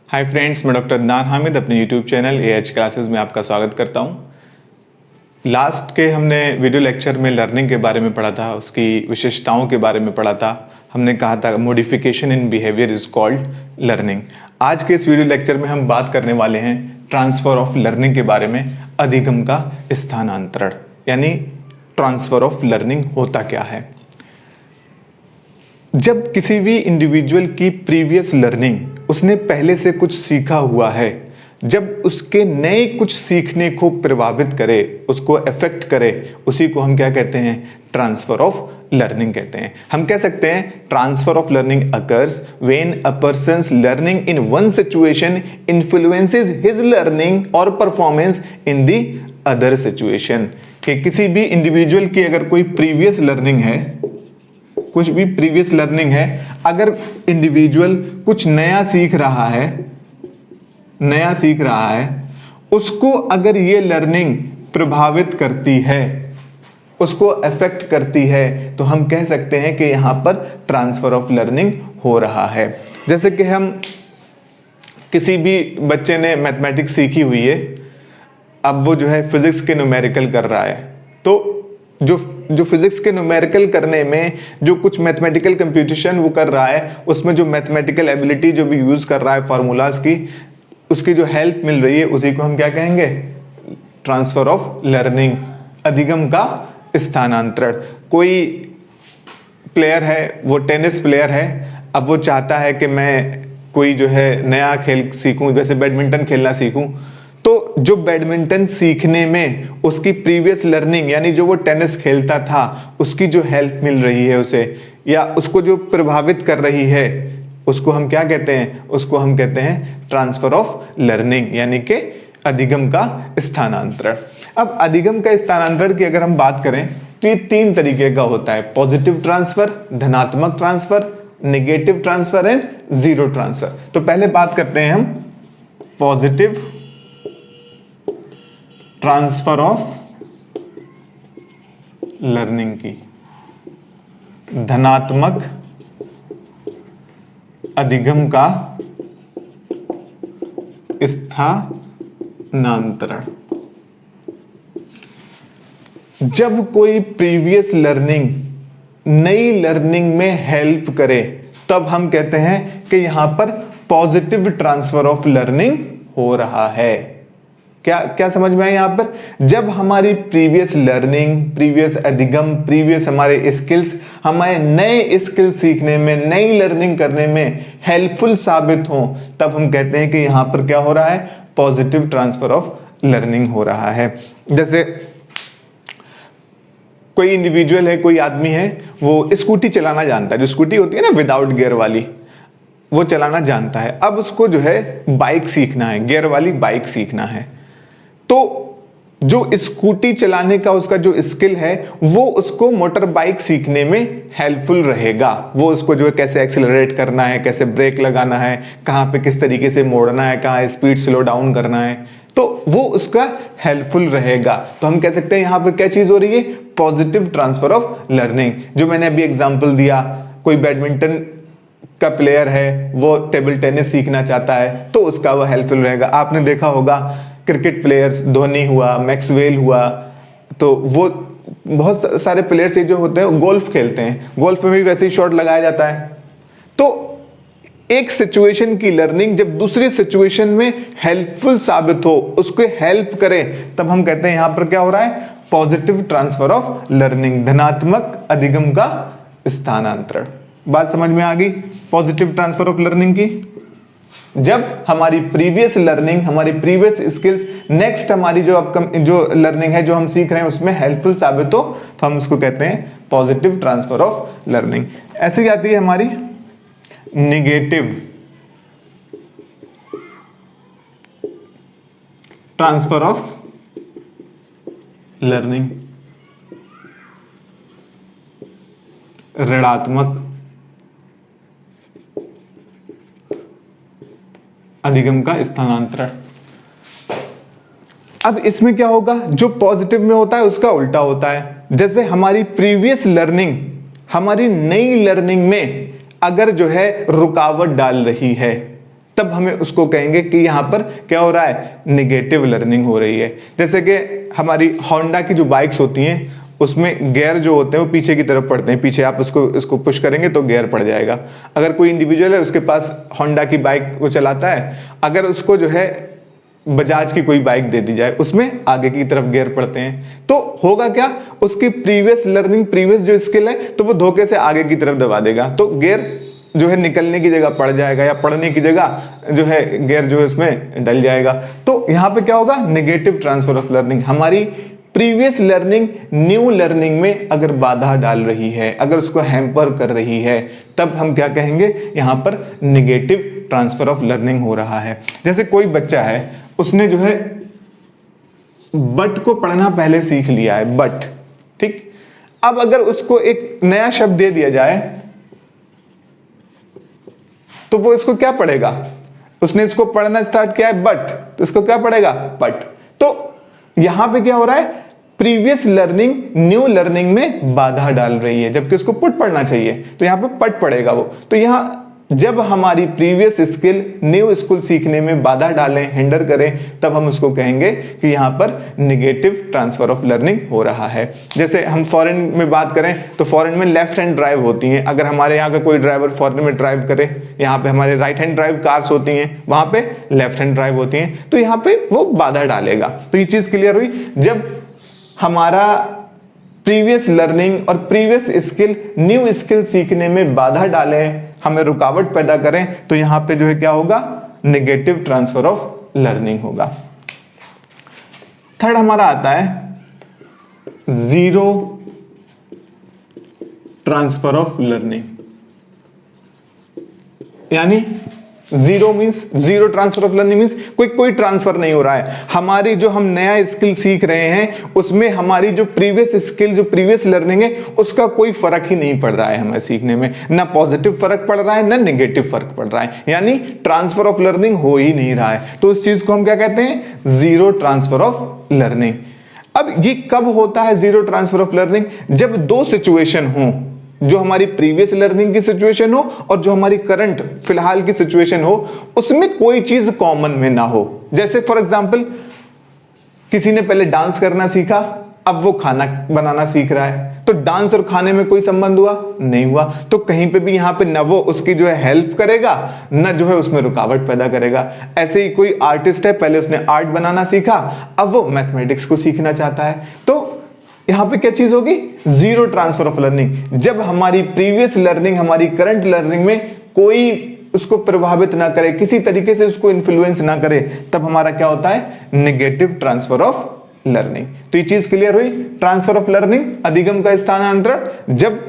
Hi friends, मैं doctor Adnan Hamid अपने YouTube channel AH classes में आपका स्वागत करता हूं। लास्ट के हमने वीडियो लेक्चर में लर्निंग के बारे में पढ़ा था, उसकी विशेषताओं के बारे में पढ़ा था। हमने कहा था modification in behaviour is called learning. आज के इस वीडियो लेक्चर में हम बात करने वाले हैं ट्रांसफर ऑफ लर्निंग के बारे में। अधिगम का स्थानांतरण यानी ट्रांसफर ऑफ लर्निंग होता क्या है। जब किसी भी इंडिविजुअल की प्रीवियस लर्निंग, उसने पहले से कुछ सीखा हुआ है, जब उसके नए कुछ सीखने को प्रभावित करे, उसको अफेक्ट करे, उसी को हम क्या कहते हैं? ट्रांसफर ऑफ लर्निंग कहते हैं। हम कह सकते हैं transfer of learning occurs when a person's learning in one situation influences his learning और performance in the other situation. कि किसी भी इंडिविजुअल की अगर कोई प्रीवियस लर्निंग है, कुछ भी प्रीवियस लर्निंग है, अगर इंडिविजुअल कुछ नया सीख रहा है, उसको अगर ये लर्निंग प्रभावित करती है, उसको अफेक्ट करती है, तो हम कह सकते हैं कि यहां पर ट्रांसफर ऑफ लर्निंग हो रहा है। जैसे कि हम किसी भी बच्चे ने मैथमेटिक्स सीखी हुई है, अब वो जो है फिजिक्स के न्यूमेरिकल कर रहा है, तो जो फिजिक्स के न्यूमेरिकल करने में जो कुछ मैथमेटिकल कंप्यूटेशन वो कर रहा है, उसमें जो मैथमेटिकल एबिलिटी जो भी यूज कर रहा है फार्मूलाज की, उसकी जो हेल्प मिल रही है, उसी को हम क्या कहेंगे? ट्रांसफर ऑफ लर्निंग, अधिगम का स्थानांतरण। कोई प्लेयर है, वो टेनिस प्लेयर है, अब वो चाहता है कि मैं कोई जो है नया खेल सीखूं, जैसे बैडमिंटन खेलना सीखूं, तो जो बैडमिंटन सीखने में उसकी प्रीवियस लर्निंग यानी जो वो टेनिस खेलता था, उसकी जो हेल्प मिल रही है उसे, या उसको जो प्रभावित कर रही है, उसको हम क्या कहते हैं? उसको हम कहते हैं ट्रांसफर ऑफ लर्निंग यानी कि अधिगम का स्थानांतरण। अब अधिगम का स्थानांतरण की अगर हम बात करें तो ये तीन तरीके का होता है: पॉजिटिव ट्रांसफर, धनात्मक transfer, negative transfer and zero transfer. तो पहले बात करते हैं हम पॉजिटिव ट्रांसफर ऑफ लर्निंग की, धनात्मक अधिगम का स्थानांतरण। जब कोई प्रीवियस लर्निंग नई लर्निंग में हेल्प करे, तब हम कहते हैं कि यहां पर पॉजिटिव ट्रांसफर ऑफ लर्निंग हो रहा है। क्या समझ में आया? यहां पर जब हमारी प्रीवियस लर्निंग, प्रीवियस अधिगम, प्रीवियस हमारे स्किल्स हमारे नए स्किल सीखने में, नई लर्निंग करने में हेल्पफुल साबित हो, तब हम कहते हैं कि यहां पर क्या हो रहा है? पॉजिटिव ट्रांसफर ऑफ लर्निंग हो रहा है। जैसे कोई इंडिविजुअल है, कोई आदमी है, वो स्कूटी चलाना जानता है, जो स्कूटी होती है ना विदाउट गियर वाली, वो चलाना जानता है। अब उसको जो है बाइक सीखना है, गियर वाली बाइक सीखना है, तो जो स्कूटी चलाने का उसका जो स्किल है, वो उसको मोटर बाइक सीखने में हेल्पफुल रहेगा। वो उसको जो है कैसे एक्सेलरेट करना है, कैसे ब्रेक लगाना है, कहां पे किस तरीके से मोड़ना है, कहां स्पीड स्लो डाउन करना है, तो वो उसका हेल्पफुल रहेगा। तो हम कह सकते हैं यहां पर क्या चीज हो रही है? Positive transfer of learning. जो मैंने अभी एग्जांपल दिया, कोई बैडमिंटन का प्लेयर है, वो टेबल टेनिस सीखना चाहता है, तो उसका वो हेल्पफुल रहेगा। आपने देखा होगा क्रिकेट प्लेयर्स, धोनी हुआ, मैक्सवेल हुआ, तो वो बहुत सारे प्लेयर्स जो होते हैं गोल्फ खेलते हैं, गोल्फ में भी वैसे ही शॉट लगाया जाता है। तो एक सिचुएशन की लर्निंग जब दूसरी सिचुएशन में हेल्पफुल साबित हो, उसको हेल्प करे, तब हम कहते हैं यहां पर क्या हो रहा है? पॉजिटिव ट्रांसफर ऑफ लर्निंग, धनात्मक अधिगम का स्थानांतरण। बात समझ में आ गई पॉजिटिव ट्रांसफर ऑफ लर्निंग की? जब हमारी प्रीवियस लर्निंग, हमारी प्रीवियस स्किल्स नेक्स्ट हमारी जो लर्निंग है, जो हम सीख रहे हैं, उसमें हेल्पफुल साबित हो, तो हम उसको कहते हैं पॉजिटिव ट्रांसफर ऑफ लर्निंग। ऐसी आती है हमारी नेगेटिव ट्रांसफर ऑफ लर्निंग, ऋणात्मक अधिगम का स्थानांतरण। अब इसमें क्या होगा? जो पॉजिटिव में होता है उसका उल्टा होता है। जैसे हमारी प्रीवियस लर्निंग, हमारी नई लर्निंग में अगर जो है रुकावट डाल रही है, तब हमें उसको कहेंगे कि यहाँ पर क्या हो रहा है, निगेटिव लर्निंग हो रही है। जैसे कि हमारी होंडा की जो बाइक्स होती हैं उसमें गियर जो होते हैं वो पीछे की तरफ पड़ते हैं, पीछे आप इसको पुश करेंगे तो गियर पड़ जाएगा। अगर कोई इंडिविजुअल है उसके पास होंडा की बाइक वो चलाता है, अगर उसको जो है बजाज की कोई बाइक दे दी जाए उसमें आगे की तरफ गियर पड़ते हैं, तो होगा क्या, उसकी प्रीवियस लर्निंग, प्रीवियस जो स्किल है तो वो धोखे से आगे की तरफ दबा देगा, तो गियर जो है निकलने की जगह पड़ जाएगा या पड़ने की जगह जो है गियर जो है उसमें डल जाएगा। तो यहाँ पे क्या होगा, नेगेटिव ट्रांसफर ऑफ लर्निंग। हमारी प्रीवियस लर्निंग न्यू लर्निंग में अगर बाधा डाल रही है, अगर उसको हैम्पर कर रही है, तब हम क्या कहेंगे, यहाँ पर नेगेटिव ट्रांसफर ऑफ लर्निंग हो रहा है। जैसे कोई बच्चा है, उसने जो है बट को पढ़ना पहले सीख लिया है, बट, ठीक। अब अगर उसको एक नया शब्द दे दिया जाए तो वो इसको क्या पढ़ेगा, उसने इसको पढ़ना स्टार्ट किया है बट, तो इसको क्या पढ़ेगा, बट। तो यहां पे क्या हो रहा है, प्रीवियस लर्निंग न्यू लर्निंग में बाधा डाल रही है, जबकि उसको पुट पढ़ना चाहिए, तो यहां पे पट पढ़ेगा वो। तो यहां जब हमारी प्रीवियस स्किल न्यू स्किल सीखने में बाधा डालें, हिंडर करें, तब हम उसको कहेंगे कि यहां पर नेगेटिव ट्रांसफर ऑफ लर्निंग हो रहा है। जैसे हम फॉरेन में बात करें तो फॉरेन में लेफ्ट हैंड ड्राइव होती हैं। अगर हमारे यहाँ का कोई ड्राइवर फॉरेन में ड्राइव करे, यहाँ पे हमारे राइट हैंड ड्राइव कार्स होती हैं, वहां पे लेफ्ट हैंड ड्राइव होती हैं, तो यहाँ पे वो बाधा डालेगा। तो ये चीज क्लियर हुई। जब हमारा प्रीवियस लर्निंग और प्रीवियस स्किल न्यू स्किल सीखने में बाधा डालें, हमें रुकावट पैदा करें, तो यहां पे जो है क्या होगा, नेगेटिव ट्रांसफर ऑफ लर्निंग होगा। थर्ड हमारा आता है जीरो ट्रांसफर ऑफ लर्निंग, यानी zero means, zero transfer of learning means कोई ट्रांसफर नहीं हो रहा है। हमारी जो हम नया स्किल सीख रहे हैं उसमें हमारी जो प्रीवियस स्किल, जो प्रीवियस लर्निंग है, उसका कोई फर्क ही नहीं पड़ रहा है हमें सीखने में, ना पॉजिटिव फर्क पड़ रहा है ना नेगेटिव फर्क पड़ रहा है, यानी ट्रांसफर ऑफ लर्निंग हो ही नहीं रहा है। तो उस चीज को हम क्या कहते हैं, जीरो ट्रांसफर ऑफ लर्निंग। अब ये कब होता है जीरो ट्रांसफर ऑफ लर्निंग, जब दो सिचुएशन हो, जो हमारी प्रीवियस लर्निंग की सिचुएशन हो और जो हमारी करंट फिलहाल की सिचुएशन हो, उसमें कोई चीज कॉमन में ना हो। जैसे फॉर एग्जांपल किसी ने पहले डांस करना सीखा, अब वो खाना बनाना सीख रहा है, तो डांस और खाने में कोई संबंध हुआ नहीं हुआ, तो कहीं पे भी यहां पे न वो उसकी जो है हेल्प करेगा, न जो है उसमें रुकावट पैदा करेगा। ऐसे ही कोई आर्टिस्ट है, पहले उसने आर्ट बनाना सीखा, अब वो मैथमेटिक्स को सीखना चाहता है, तो यहां पे क्या चीज होगी, जीरो ट्रांसफर ऑफ लर्निंग। जब हमारी प्रीवियस लर्निंग हमारी करंट लर्निंग में कोई उसको प्रभावित ना करे, किसी तरीके से उसको इन्फ्लुएंस ना करे, तब हमारा क्या होता है, नेगेटिव ट्रांसफर ऑफ लर्निंग। तो ये चीज क्लियर हुई। ट्रांसफर ऑफ लर्निंग, अधिगम का स्थानांतरण, जब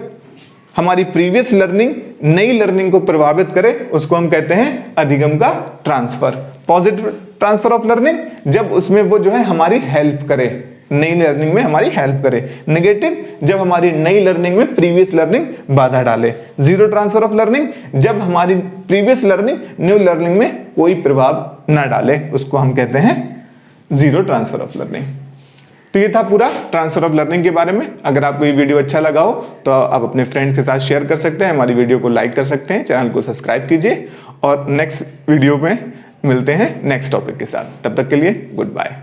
हमारी प्रीवियस लर्निंग नई लर्निंग को प्रभावित करे, उसको हम कहते हैं अधिगम का transfer. Positive transfer of learning, जब उसमें वो जो है हमारी हेल्प करे, नई लर्निंग में हमारी हेल्प करे। नेगेटिव, जब हमारी नई लर्निंग में प्रीवियस लर्निंग बाधा डाले। जीरो ट्रांसफर ऑफ लर्निंग, जब हमारी प्रीवियस लर्निंग न्यू लर्निंग में कोई प्रभाव ना डाले, उसको हम कहते हैं जीरो ट्रांसफर ऑफ लर्निंग। तो ये था पूरा ट्रांसफर ऑफ लर्निंग के बारे में। अगर आपको ये वीडियो अच्छा लगा हो तो आप अपने फ्रेंड्स के साथ शेयर कर सकते हैं, हमारी वीडियो को लाइक कर सकते हैं, चैनल को सब्सक्राइब कीजिए, और नेक्स्ट वीडियो में मिलते हैं नेक्स्ट टॉपिक के साथ। तब तक के लिए गुड बाय।